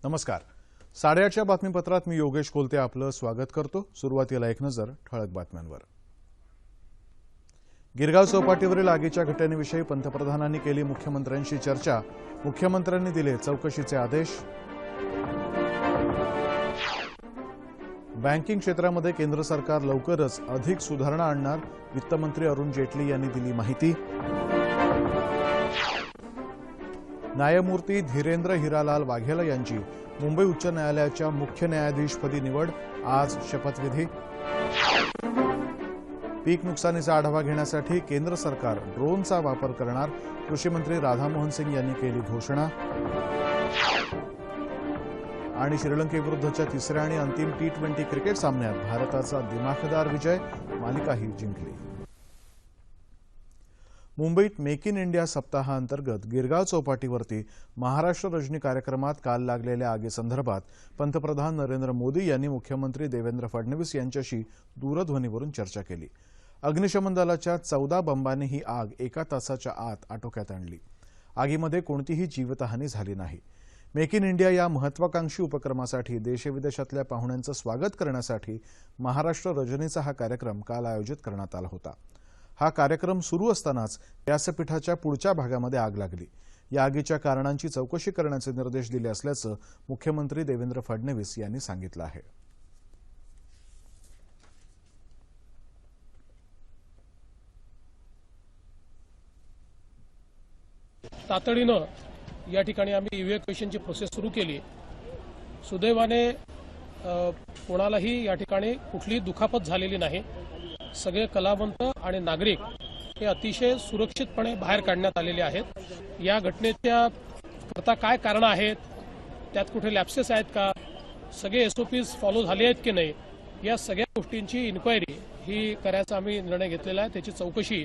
नमस्कार. 8:30च्या बातमीपत्रात मी योगेश कोलते आपलं स्वागत करतो. सुरुवातीला एक नजर ठळक बातम्यांवर. गिरगाव चौपाटीवरील आगीच्या घटनेविषयी पंतप्रधानांनी केली मुख्यमंत्र्यांशी चर्चा. मुख्यमंत्र्यांनी दिले चौकशीचे आदेश. बँकिंग क्षेत्रामध्ये केंद्र सरकार लवकरच अधिक सुधारणा आणणार, वित्तमंत्री अरुण जेटली यांनी दिली माहिती. न्यायमूर्ती धीरेंद्र हिरालाल वाघेला यांची मुंबई उच्च न्यायालयाच्या मुख्य न्यायाधीशपदी निवड. आज शपथविधी. पीक नुकसानीचा आढावा घेण्यासाठी केंद्र सरकार ड्रोनचा वापर करणार, कृषी राधामोहन सिंग यांनी केली घोषणा. आणि श्रीलंकेविरुद्धच्या तिसऱ्या आणि अंतिम T20 क्रिकेट सामन्यात भारताचा दिमाखदार विजय, मालिकाही जिंकली. मुंबईत मेक इन इंडिया सप्ताहाअंतर्गत गिरगाव चौपाटीवरती महाराष्ट्र रजनी कार्यक्रमात काल लागलेल्या आगीसंदर्भात पंतप्रधान नरेंद्र मोदी यांनी मुख्यमंत्री देवेंद्र फडणवीस यांच्याशी दूरध्वनीवरून चर्चा केली. अग्निशमन दलाच्या 14 बंबांनी ही आग एका तासाच्या आत आटोक्यात आणली. आगीमध्ये कोणतीही जीवितहानी झाली नाही. मेक इन इंडिया या महत्वाकांक्षी उपक्रमासाठी देशविदेशातल्या पाहुण्यांचं स्वागत करण्यासाठी महाराष्ट्र रजनीचा हा कार्यक्रम काल आयोजित करण्यात आला होता. हा कार्यक्रम सुरू असतानाच व्यासपीठाच्या पुढच्या भागामध्ये आग लागली. या आगीच्या कारणांची चौकशी करण्याचे निर्देश दिले असल्याचं मुख्यमंत्री देवेंद्र फडणवीस यांनी सांगितलं आहे. तातडीनं या ठिकाणी आम्ही इव्हॅक्युएशनची प्रोसेस सुरू केली. सुदैवाने कोणालाही या ठिकाणी कुठलीही दुखापत झालेली नाही. सगळे कलावंत आणि नागरिक हे अतिशय सुरक्षितपणे बाहेर काढण्यात आलेले आहेत. या घटनेच्या करता काय कारण आहेत, त्यात कुठे लॅप्सेस आहेत का, सगळे SOPs फॉलो झाले आहेत की नाही, या सगळ्या गोष्टींची इन्क्वायरी ही करायचा आम्ही निर्णय घेतलेला आहे. त्याची चौकशी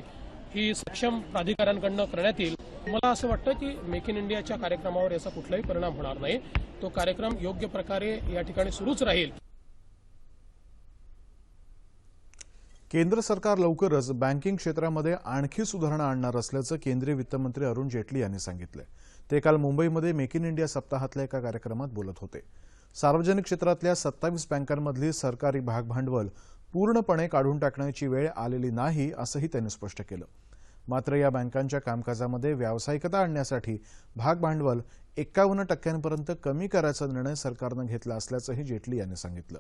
ही सक्षम प्राधिकाऱ्यांकडून करण्यात येईल. मला असं वाटतं की मेक इन इंडियाच्या कार्यक्रमावर याचा कुठलाही परिणाम होणार नाही. तो कार्यक्रम योग्य प्रकारे या ठिकाणी सुरूच राहील. केंद्र सरकार लवकरच बँकिंग क्षेत्रामध्ये आणखी सुधारणा आणणार असल्याचं केंद्रीय वित्तमंत्री अरुण जेटली यांनी सांगितलं. ते काल मुंबईमध्ये मेक इन इंडिया सप्ताहातल्या एका कार्यक्रमात बोलत होते. सार्वजनिक क्षेत्रातल्या 27 बँकांमधली सरकारी भागभांडवल पूर्णपणे काढून टाकण्याची वेळ आलेली नाही असंही त्यांनी स्पष्ट केलं. मात्र या बँकांच्या कामकाजामध्ये व्यावसायिकता आणण्यासाठी भागभांडवल 51% कमी करायचा निर्णय सरकारनं घेतला असल्याचंही जेटली यांनी सांगितलं.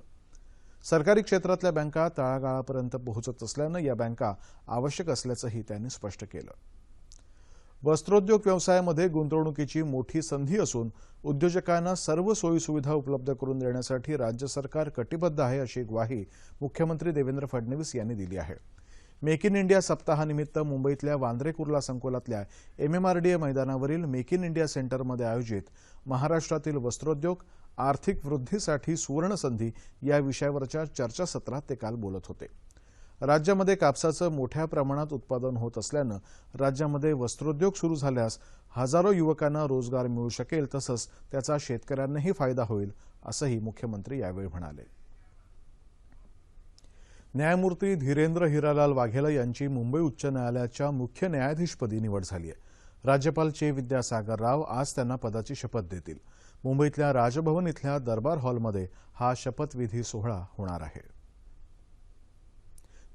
सरकारी क्षेत्रातल्या बँका तळागाळापर्यंत पोहोचत असल्यानं या बँका आवश्यक असल्याचंही त्यांनी स्पष्ट केलं. वस्त्रोद्योग व्यवसायामध्ये गुंतवणुकीची मोठी संधी असून उद्योजकांना सर्व सोयीसुविधा उपलब्ध करून देण्यासाठी राज्य सरकार कटिबद्ध आहे अशी ग्वाही मुख्यमंत्री देवेंद्र फडणवीस यांनी दिली आहे. मेक इन इंडिया सप्ताहानिमित्त मुंबईतल्या वांद्रे कुर्ला संकुलातल्या MMRDA मैदानावरील मेक इन इंडिया सेंटरमध्ये आयोजित महाराष्ट्रातील वस्त्रोद्योग आर्थिक वृद्धीसाठी सुवर्णसंधी या विषयावरच्या चर्चासत्रात ते काल बोलत होते. राज्यामध्ये कापसाचं मोठ्या प्रमाणात उत्पादन होत असल्यानं राज्यामध्ये वस्त्रोद्योग सुरू झाल्यास हजारो युवकांना रोजगार मिळू शकेल, तसंच त्याचा शेतकऱ्यांनाही फायदा होईल असंही मुख्यमंत्री यावेळी म्हणाले. न्यायमूर्ती धीरेंद्र हिरालाल वाघेला यांची मुंबई उच्च न्यायालयाच्या मुख्य न्यायाधीशपदी निवड झाली आहे. राज्यपाल चे विद्यासागर राव आज त्यांना पदाची शपथ देतील. मुंबईतल्या राजभवन इथल्या दरबार हॉलमध्ये हा शपथविधी सोहळा होणार आहे.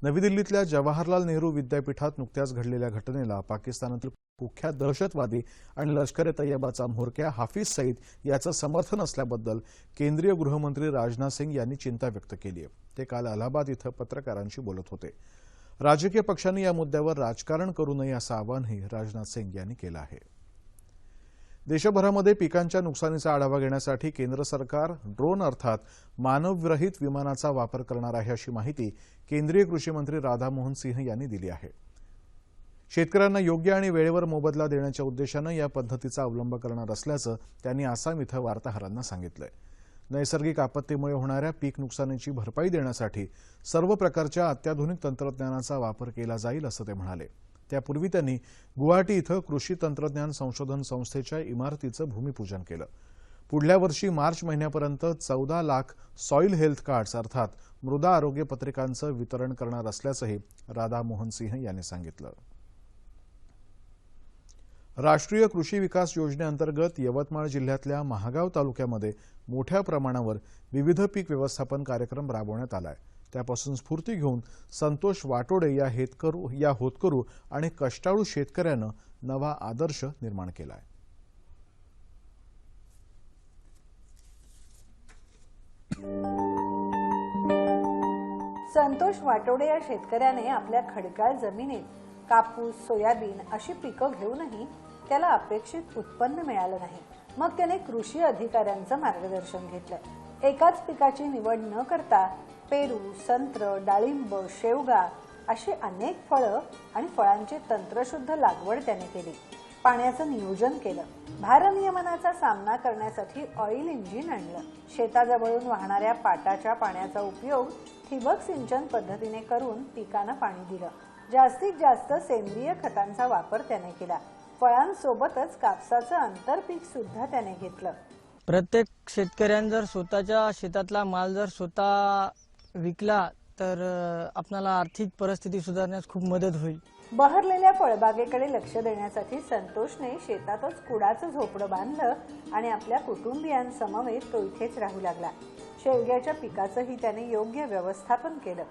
नवी दिल्लीतल्या जवाहरलाल नेहरू विद्यापीठात नुकत्याच घडलेल्या घटनेला पाकिस्तानातील कुख्यात दहशतवादी आणि लष्कर-ए-तय्यबाचा म्होरक्या हाफिज सईद याचं समर्थन असल्याबद्दल केंद्रीय गृहमंत्री राजनाथ सिंग यांनी चिंता व्यक्त केली आहे. ते काल अलाहाबाद इथं पत्रकारांशी बोलत होते. राजकीय पक्षांनी या मुद्द्यावर राजकारण करू नये असं आवाहनही राजनाथ सिंग यांनी केलं आहे. देशभरामध्ये पिकांच्या नुकसानीचा आढावा घेण्यासाठी केंद्र सरकार ड्रोन अर्थात मानवविरहित विमानाचा वापर करणार आहे अशी माहिती केंद्रीय कृषी मंत्री राधामोहन सिंह यांनी दिली आहे. शेतकऱ्यांना योग्य आणि वेळेवर मोबदला देण्याच्या उद्देशानं या पद्धतीचा अवलंब करणार असल्याचं त्यांनी आसाम इथं वार्ताहरांना सांगितलंय. नैसर्गिक आपत्तीमुळे होणाऱ्या पीक नुकसानीची भरपाई देण्यासाठी सर्व प्रकारच्या अत्याधुनिक तंत्रज्ञानाचा वापर केला जाईल असं ते म्हणाले. त्यापूर्वी त्यांनी गुवाहाटी इथं कृषी तंत्रज्ञान संशोधन संस्थेच्या इमारतीचं भूमिपूजन केलं. पुढल्या वर्षी मार्च महिन्यापर्यंत 14 लाख सॉइल हेल्थ कार्ड्स अर्थात मृदा आरोग्य पत्रिकांचं वितरण करणार असल्याचंही राधामोहन सिंह यांनी सांगितलं. राष्ट्रीय कृषी विकास योजनेअंतर्गत यवतमाळ जिल्ह्यातल्या महागाव तालुक्यामध्ये मोठ्या प्रमाणावर विविध पीक व्यवस्थापन कार्यक्रम राबवण्यात आलाय। त्यापासून स्फूर्ती घेऊन संतोष वाटोडे या होतकरू आणि कष्टाळू शेतकऱ्यानं नवा आदर्श निर्माण केलाय। संतोष वाटोडे या शेतकऱ्याने आपल्या खडकाळ जमिनीत कापूस, सोयाबीन अशी पिकं घेऊनही त्याला अपेक्षित उत्पन्न मिळालं नाही। मग त्याने कृषी अधिकाऱ्यांचं मार्गदर्शन घेतलं। एकाच पिकाची निवड न करता पेरू, संत्र, डाळिंब, शेवगा अशी अनेक फळं आणि फळांची तंत्रशुद्ध लागवड त्याने केली। पाण्याचं नियोजन केलं। भारनियमनाचा सामना करण्यासाठी ऑइल इंजिन आणलं। शेताजवळून वाहणाऱ्या पाटाच्या पाण्याचा उपयोग ठिबक सिंचन पद्धतीने करून पिकांना पाणी दिलं। जास्तीत जास्त सेंद्रिय खतांचा वापर त्याने केला। फळांसोबतच कापसाचं आंतरपीक सुद्धा त्याने घेतलं। प्रत्येक शेतकऱ्याने जर स्वतःच्या शेतातला माल जर स्वतः विकला तर आपल्याला आर्थिक परिस्थिती सुधारण्यास खूप मदत होईल। बहरलेल्या फळबागेकडे लक्ष देण्यासाठी संतोषने शेतातच कुडाचं झोपडं बांधलं आणि आपल्या कुटुंबियांसमवेत तो इथेच राहू लागला। शेवग्याच्या पिकाचंही त्याने योग्य व्यवस्थापन केलं।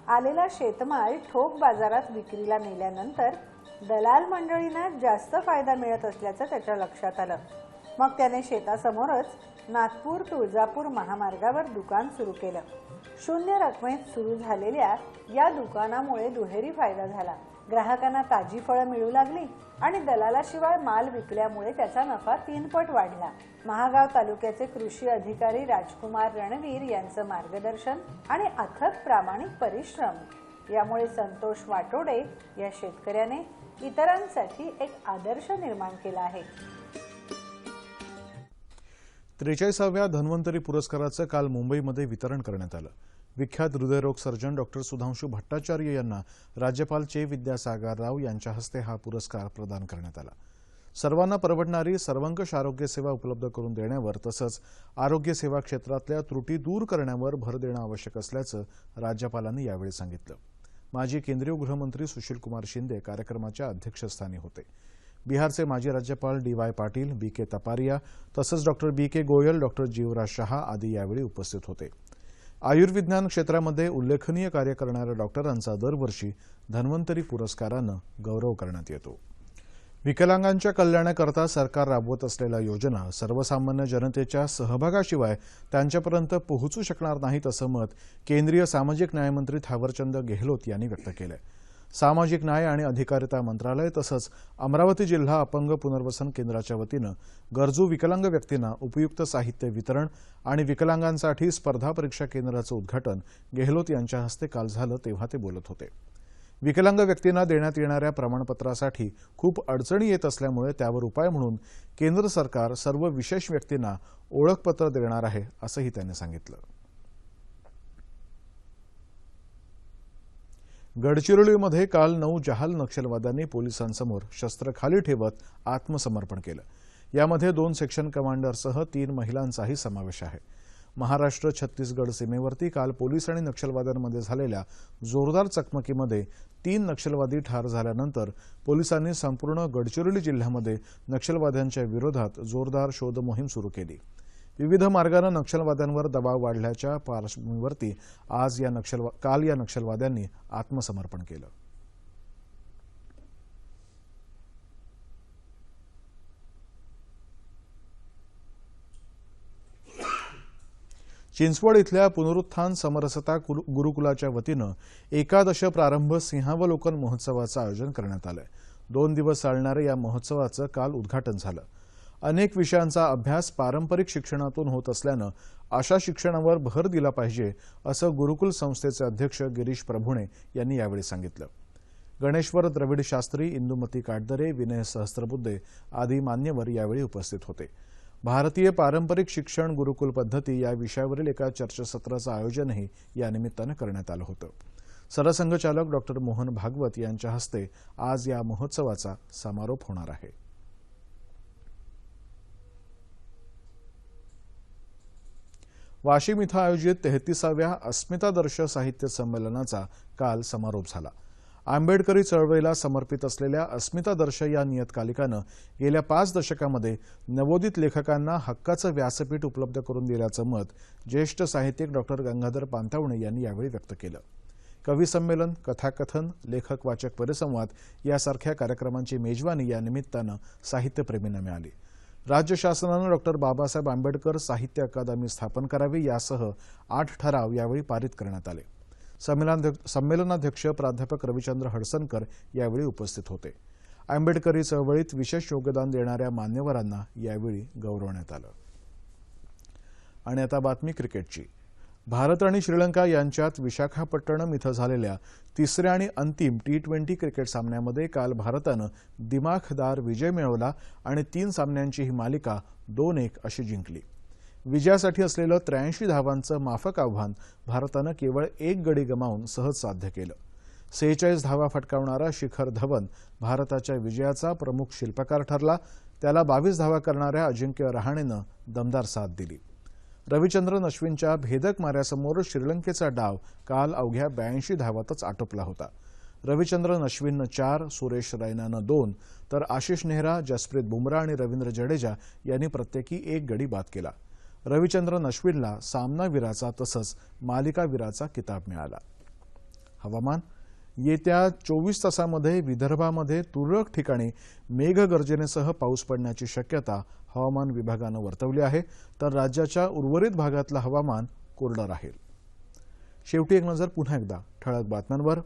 आलेला शेतमाल ठोक बाजारात विक्रीला नेल्यानंतर दलाल मंडळींना जास्त फायदा मिळत असल्याचं त्याच्या लक्षात आलं। मग त्याने शेतासमोरच नागपूर तुळजापूर महामार्गावर दुकान सुरू केलं। शून्य रकमेत सुरू झालेल्या या दुकानामुळे दुहेरी फायदा झाला। ग्राहकांना ताजी फळं मिळू लागली आणि दलालाशिवाय माल विकल्यामुळे त्याचा नफा 3 पट वाढला। महागाव तालुक्याचे कृषी अधिकारी राजकुमार रणवीर यांचं मार्गदर्शन आणि अथक प्रामाणिक परिश्रम यामुळे संतोष वाटोडे या शेतकऱ्याने इतरांसाठी एक आदर्श निर्माण केला आहे। 43व्या धन्वंतरी पुरस्काराचं काल मुंबईमध्ये वितरण करण्यात आलं। विख्यात हृदयरोग सर्जन डॉक्टर सुधांशु भट्टाचार्य यांना राज्यपाल चे विद्यासागर राव यांच्या हस्ते हा पुरस्कार प्रदान करण्यात आला। सर्वांना परवडणारी सर्वंकष आरोग्य सेवा उपलब्ध करून देण्यावर तसंच आरोग्य सेवा क्षेत्रातल्या त्रुटी दूर करण्यावर भर देणं आवश्यक असल्याचं राज्यपालांनी यावेळी सांगितलं। माजी केंद्रीय गृहमंत्री सुशील कुमार शिंदे कार्यक्रमाच्या अध्यक्षस्थानी होते। बिहारचे माजी राज्यपाल DY पाटील, BK तपारिया तसंच doctor BK Goyal, doctor Jeevraj Shah आदी यावेळी उपस्थित होते। आयुर्विज्ञान क्षेत्रामध्ये उल्लेखनीय कार्य करणाऱ्या डॉक्टरांचा दरवर्षी धन्वंतरी पुरस्कारानं गौरव करण्यात येतो। विकलांगांच्या कल्याणाकरता सरकार राबवत असलेल्या योजना सर्वसामान्य जनतेच्या सहभागाशिवाय त्यांच्यापर्यंत पोहोचू शकणार नाहीत असं मत केंद्रीय सामाजिक न्यायमंत्री थावरचंद गेहलोत यांनी व्यक्त केलंय। सामाजिक न्याय आणि अधिकारिता मंत्रालय तसंच अमरावती जिल्हा अपंग पुनर्वसन केंद्राच्या वतीनं गरजू विकलांग व्यक्तींना उपयुक्त साहित्य वितरण आणि विकलांगांसाठी स्पर्धा परीक्षा केंद्राचं उद्घाटन गेहलोत यांच्या हस्ते काल झालं तेव्हा ते बोलत होते। विकलांग व्यक्तींना देण्यात येणाऱ्या प्रमाणपत्रासाठी खूप अडचणी येत असल्यामुळे त्यावर उपाय म्हणून केंद्र सरकार सर्व विशेष व्यक्तींना ओळखपत्र देणार आहे असंही त्यांनी सांगितलं। गडचिरोलीमध्ये काल 9 जहाल नक्षलवाद्यांनी पोलिसांसमोर शस्त्र खाली ठेवत आत्मसमर्पण केलं। यामध्ये 2 सेक्शन कमांडरसह 3 महिलांचाही समावेश आहे। महाराष्ट्र छत्तीसगड सीमेवरती काल पोलीस आणि नक्षलवाद्यांमध्ये झालेल्या जोरदार चकमकीमध्ये 3 नक्षलवादी ठार झाल्यानंतर पोलिसांनी संपूर्ण गडचिरोली जिल्ह्यामध्ये नक्षलवाद्यांच्या विरोधात जोरदार शोध मोहीम सुरू केली। विविध मार्गाने नक्षलवाद्यांवर दबाव वाढल्याच्या पार्श्वभूमीवरती काल या नक्षलवाद्यांनी आत्मसमर्पण केलं। चिंचवड इथल्या पुनरुत्थान समरसता गुरुकुलाच्या वतीनं एकादश प्रारंभ सिंहावलोकन महोत्सवाचं आयोजन करण्यात आलंय। 2 दिवस चालणाऱ्या या महोत्सवाचं काल उद्घाटन झालं। अनेक विषयांचा अभ्यास पारंपरिक शिक्षणातून होत असल्यानं अशा शिक्षणावर भर दिला पाहिजे असं गुरुकुल संस्थेचे अध्यक्ष गिरीश प्रभुणे यांनी यावेळी सांगितलं। गणेश्वर द्रविड शास्त्री, इंदुमती काटदरे, विनय सहस्त्रबुद्धे आदी मान्यवर यावेळी उपस्थित होते। भारतीय पारंपरिक शिक्षण गुरुकुल पद्धती या विषयावरील एका चर्चासत्राचं आयोजनही या निमित्तानं करण्यात आलं होतं। सरसंघचालक डॉक्टर मोहन भागवत यांच्या हस्ते आज या महोत्सवाचा समारोप होणार आहे। वाशिम इथं आयोजित 33व्या अस्मितादर्श साहित्य संमेलनाचा काल समारोप झाला। आंबेडकरी चळवळीला समर्पित असलेल्या अस्मितादर्श या नियतकालिकानं गेल्या 5 दशकामध्ये नवोदित लेखकांना हक्काचं व्यासपीठ उपलब्ध करून दिल्याचं मत ज्येष्ठ साहित्यिक डॉक्टर गंगाधर पानतावणे यांनी यावेळी व्यक्त केलं. कवी संमेलन, कथाकथन, लेखक वाचक परिसंवाद यासारख्या कार्यक्रमांची मेजवानी या निमित्तानं साहित्यप्रेमींना मिळाली. राज्य शासनानं डॉक्टर बाबासाहेब आंबेडकर साहित्य अकादमी स्थापन करावी यासह 8 ठराव यावेळी पारित करण्यात आले. संमेलनाध्यक्ष प्राध्यापक रविचंद्र हडसनकर यावेळी उपस्थित होते. आंबेडकरी चळवळीत विशेष योगदान देणाऱ्या मान्यवरांना यावेळी गौरवण्यात आलं. आणि आता बातमी क्रिकेटची. भारत आणि श्रीलंका यांच्यात विशाखापट्टणम इथं झालेल्या तिसऱ्या आणि अंतिम T20 क्रिकेट सामन्यामध्ये काल भारतानं दिमाखदार विजय मिळवला आणि 3 सामन्यांची ही मालिका 2-1 अशी जिंकली. विजयासाठी असलेलं 83 धावांचं माफक आव्हान भारतानं केवळ 1 गडी गमावून सहज साध्य केलं. 46 धावा फटकावणारा शिखर धवन भारताच्या विजयाचा प्रमुख शिल्पकार ठरला. त्याला 22 धावा करणाऱ्या अजिंक्य रहाणेनं दमदार साथ दिली. रविचंद्रन अश्विनच्या भेदक माऱ्यासमोर श्रीलंकेचा डाव काल अवघ्या 82 धावातच आटोपला होता. रविचंद्रन अश्विननं 4, सुरेश रैनानं 2 तर आशिष नेहरा, जसप्रीत बुमराह आणि रवींद्र जडेजा यांनी प्रत्येकी 1 गडी बाद केला. रविचंद्रन अश्विनला सामनावीराचा तसंच मालिकावीराचा किताब मिळाला. हवामान. येत्या 24 तासांमध्ये विदर्भामध्ये तुरळक ठिकाणी मेघगर्जनेसह पाऊस पडण्याची शक्यता हवामान विभागानं वर्तवली आहे, तर राज्याच्या उर्वरित भागातलं हवामान कोरडं राहील. शेवटी एक नजर पुन्हा एकदा ठळक बातम्यांवर.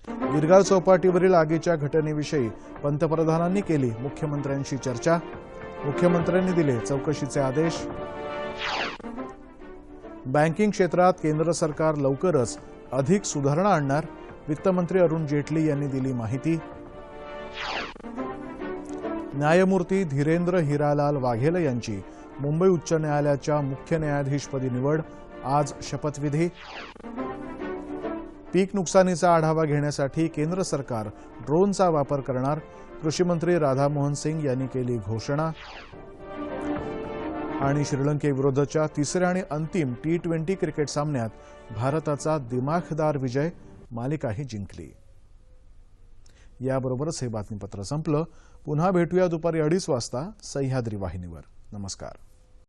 गिरगाव चौपाटीवरील आगीच्या घटनेविषयी पंतप्रधानांनी केली मुख्यमंत्र्यांशी चर्चा. मुख्यमंत्र्यांनी दिले चौकशीचे आदेश. बँकिंग क्षेत्रात केंद्र सरकार लवकरच अधिक सुधारणा आणणार, वित्तमंत्री अरुण जेटली यांनी दिली माहिती. न्यायमूर्ती धीरेंद्र हिरालाल वाघेल यांची मुंबई उच्च न्यायालयाच्या मुख्य न्यायाधीशपदी निवड, आज शपथविधी. पीक नुकसानीचा आढावा घेण्यासाठी केंद्र सरकार ड्रोनचा वापर करणार, कृषीमंत्री राधामोहन सिंग यांनी केली घोषणा. आणि श्रीलंकेविरोधाच्या तिसऱ्या आणि अंतिम T20 क्रिकेट सामन्यात भारताचा दिमाखदार विजय, मालिकाही जिंकली. याबरोबरच हे बातमीपत्र संपलं. पुन्हा भेटूया दुपारी 2:30 वाजता सह्याद्री वाहिनीवर. नमस्कार.